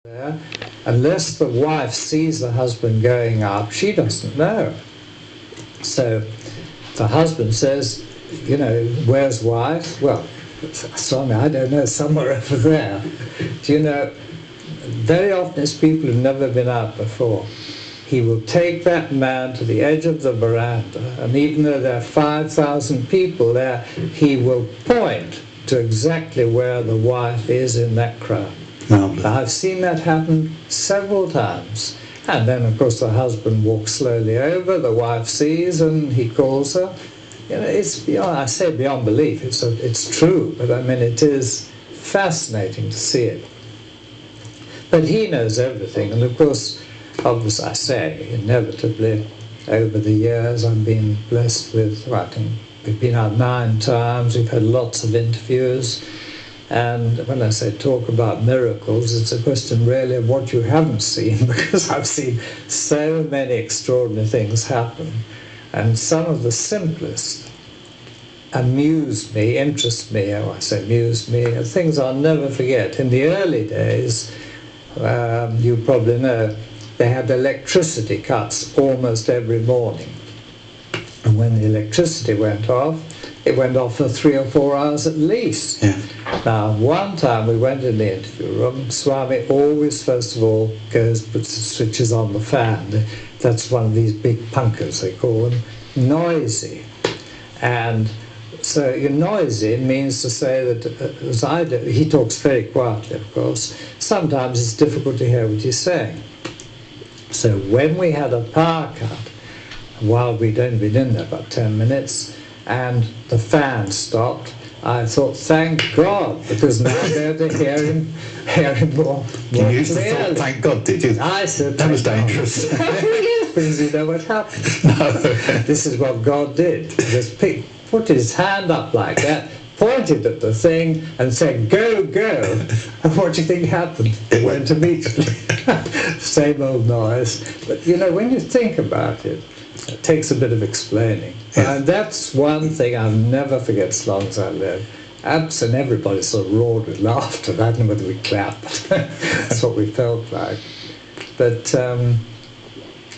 there, unless the wife sees the husband going up, she doesn't know. So the husband says, you know, where's wife? Well, Swami, I don't know, somewhere over there. Do you know, very often it's people who've never been out before. He will take that man to the edge of the veranda, and even though there are 5,000 people there, he will point to exactly where the wife is in that crowd. I've seen that happen several times. And then, of course, the husband walks slowly over, the wife sees, and he calls her. You know, it's beyond, I say beyond belief, it's true, but I mean, it is fascinating to see it. But he knows everything, and of course, obviously, I say, inevitably, over the years, I've been blessed with, well, I think we've been out 9 times, we've had lots of interviews, and when I say talk about miracles, it's a question really of what you haven't seen, because I've seen so many extraordinary things happen, and some of the simplest amuse me, interest me, or I say amuse me, are things I'll never forget. In the early days, you probably know, they had electricity cuts almost every morning. And when the electricity went off, it went off for 3 or 4 hours at least. Yeah. Now, one time we went in the interview room, Swami always, first of all, puts the switches on the fan. That's one of these big punkers, they call them, noisy. And so noisy means to say that, as I do, he talks very quietly, of course. Sometimes it's difficult to hear what he's saying. So when we had a power cut, while we'd only been in there about 10 minutes, and the fan stopped, I thought, thank God, because now I'm going to hear him more You used to thought, thank God, did you? I said, that was dangerous. Because you know what happened. No. This is what God did. Just put his hand up like that, pointed at the thing and said, go, go. And what do you think happened? It went immediately. Same old noise. But you know, when you think about it, it takes a bit of explaining. Yes. And that's one thing I'll never forget as long as I live. And everybody sort of roared with laughter. I don't know whether we clapped. That's what we felt like. But,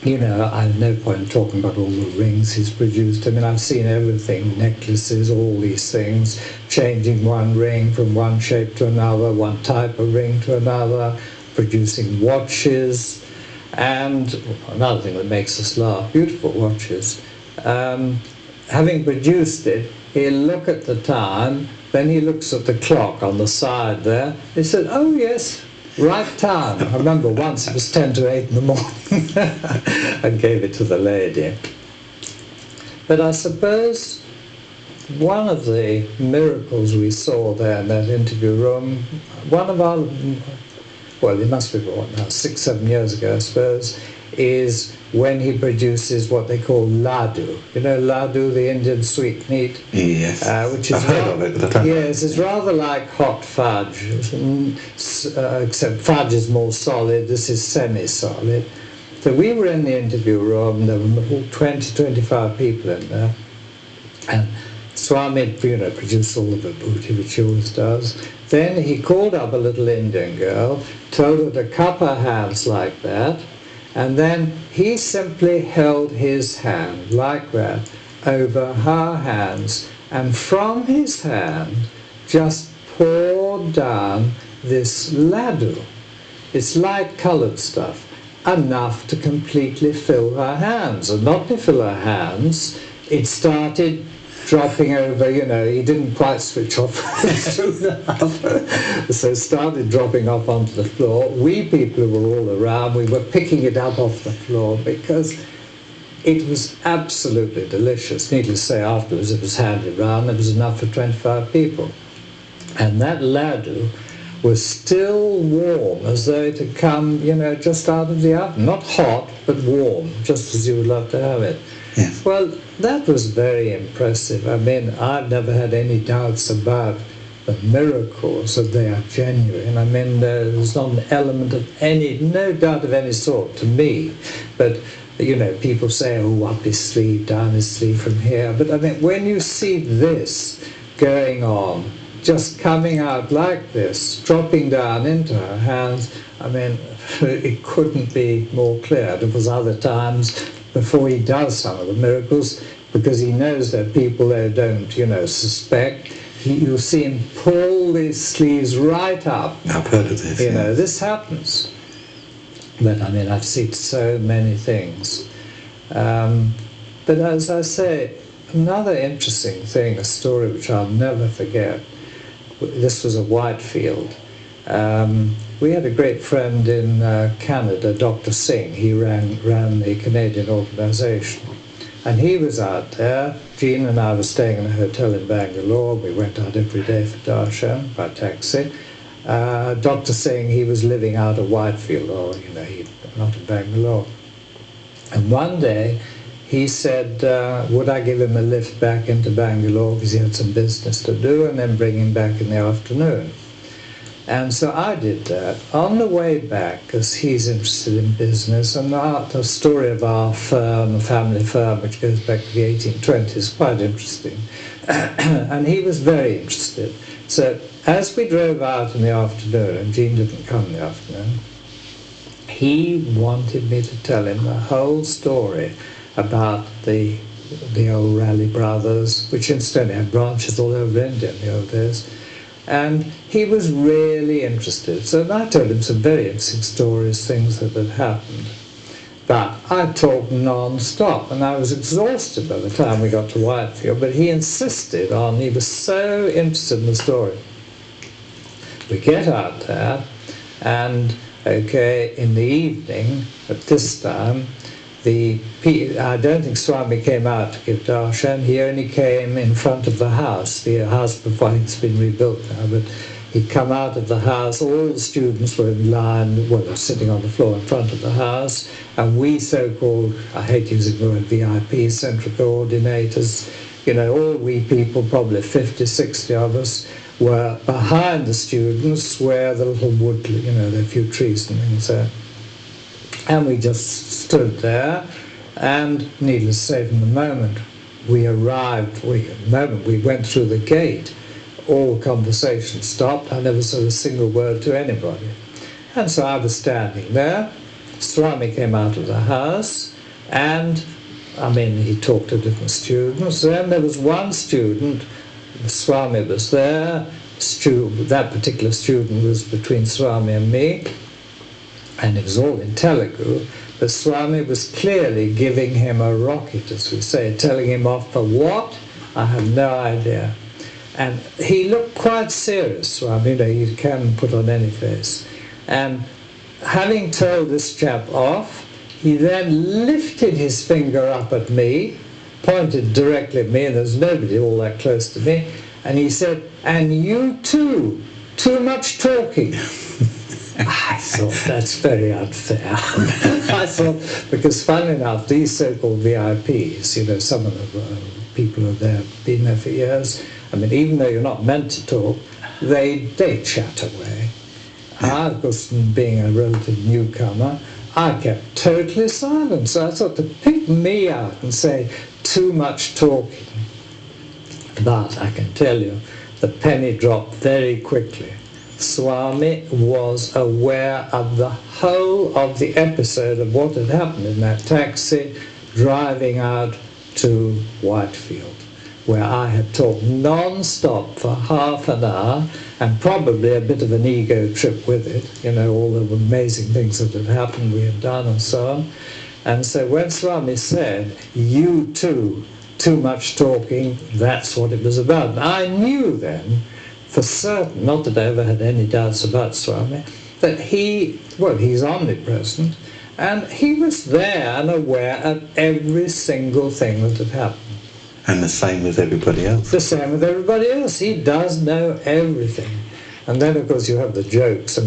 you know, I have no point in talking about all the rings he's produced. I mean, I've seen everything, necklaces, all these things, changing one ring from one shape to another, one type of ring to another, producing watches, and another thing that makes us laugh, beautiful watches. Having produced it, he'll look at the time, then he looks at the clock on the side there, he said, oh yes, right time. I remember once it was 10 to 8 in the morning. I gave it to the lady. But I suppose one of the miracles we saw there in that interview room, one of our, well, it must be what now, 6, 7 years ago, I suppose, is when he produces what they call laddu. You know, laddu, the Indian sweetmeat? Yes, which is I've heard of it, but I don't know. Yes, it's rather like hot fudge, except fudge is more solid, this is semi-solid. So we were in the interview room, there were 20, 25 people in there, and Swami, you know, produced all the vibhuti, which he always does. Then he called up a little Indian girl, told her to cup her hands like that, and then he simply held his hand like that over her hands, and from his hand just poured down this laddu. It's light-coloured stuff, enough to completely fill her hands. And not to fill her hands, it started dropping over, you know, he didn't quite switch off soon enough. So it started dropping off onto the floor. We people who were all around, we were picking it up off the floor because it was absolutely delicious. Needless to say, afterwards it was handed around, there was enough for 25 people. And that laddu was still warm, as though it had come, you know, just out of the oven. Not hot, but warm, just as you would love to have it. Yes. Well, that was very impressive. I mean, I've never had any doubts about the miracles, that they are genuine. I mean, there's not an element of no doubt of any sort to me. But, you know, people say, oh, up his sleeve, down his sleeve from here. But, I mean, when you see this going on just coming out like this, dropping down into her hands. I mean, it couldn't be more clear. There was other times before he does some of the miracles, because he knows that people there don't, suspect. You'll see him pull his sleeves right up. I've heard of this. This happens. But I mean, I've seen so many things. But as I say, another interesting thing, a story which I'll never forget. This was at Whitefield. We had a great friend in Canada, Dr. Singh. He ran the Canadian organisation. And he was out there. Jean and I were staying in a hotel in Bangalore. We went out every day for darshan by taxi. Dr. Singh, he was living out of Whitefield, or, not in Bangalore. And one day, he said, would I give him a lift back into Bangalore because he had some business to do, and then bring him back in the afternoon. And so I did that. On the way back, because he's interested in business, and the story of our firm, the family firm, which goes back to the 1820s, is quite interesting. And he was very interested. So as we drove out in the afternoon, and Jean didn't come in the afternoon, he wanted me to tell him the whole story about the old Ralli brothers, which incidentally had branches all over India in the old days. And he was really interested. So I told him some very interesting stories, things that had happened. But I talked non-stop, and I was exhausted by the time we got to Whitefield, but he insisted on, he was so interested in the story. We get out there, and in the evening, at this time, I don't think Swami came out to give darshan. He only came in front of the house before it's been rebuilt now, but he'd come out of the house. All the students were in line, they were sitting on the floor in front of the house, and we so-called, I hate using the word VIP, central coordinators, all we people, probably 50, 60 of us, were behind the students where the little wood, there are a few trees and things there. And we just stood there, and needless to say, from the moment we arrived, the moment we went through the gate, all conversation stopped. I never said a single word to anybody. And so I was standing there. Swami came out of the house, and, he talked to different students. Then there was one student, Swami was there. That particular student was between Swami and me, and it was all in Telugu, but Swami was clearly giving him a rocket, as we say, telling him off for what? I have no idea. And he looked quite serious, Swami, you can put on any face. And having told this chap off, he then lifted his finger up at me, pointed directly at me, and there's nobody all that close to me, and he said, "And you too, too much talking." I thought, that's very unfair. I thought, because funnily enough, these so-called VIPs, some of the people who have been there for years, even though you're not meant to talk, they chat away. I, of course, being a relative newcomer, I kept totally silent. So I thought, to pick me out and say, too much talking. But I can tell you, the penny dropped very quickly. Swami was aware of the whole of the episode of what had happened in that taxi driving out to Whitefield, where I had talked non-stop for half an hour, and probably a bit of an ego trip with it, all the amazing things that had happened, we had done, and so on. And so when Swami said, "You too, too much talking," that's what it was about. And I knew then, for certain, not that I ever had any doubts about Swami, that he's omnipresent, and he was there and aware of every single thing that had happened. And the same with everybody else. The same with everybody else. He does know everything. And then, of course, you have the jokes.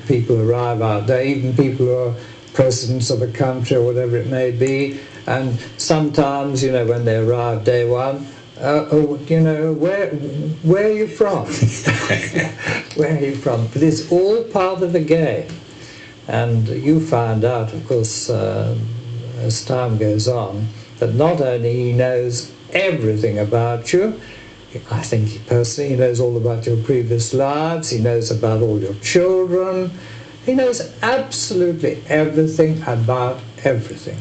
People arrive out there, even people who are presidents of a country or whatever it may be, and sometimes, when they arrive day one, where are you from? Where are you from? But it's all part of the game. And you find out, of course, as time goes on, that not only he knows everything about you, I think personally he knows all about your previous lives, he knows about all your children, he knows absolutely everything about everything.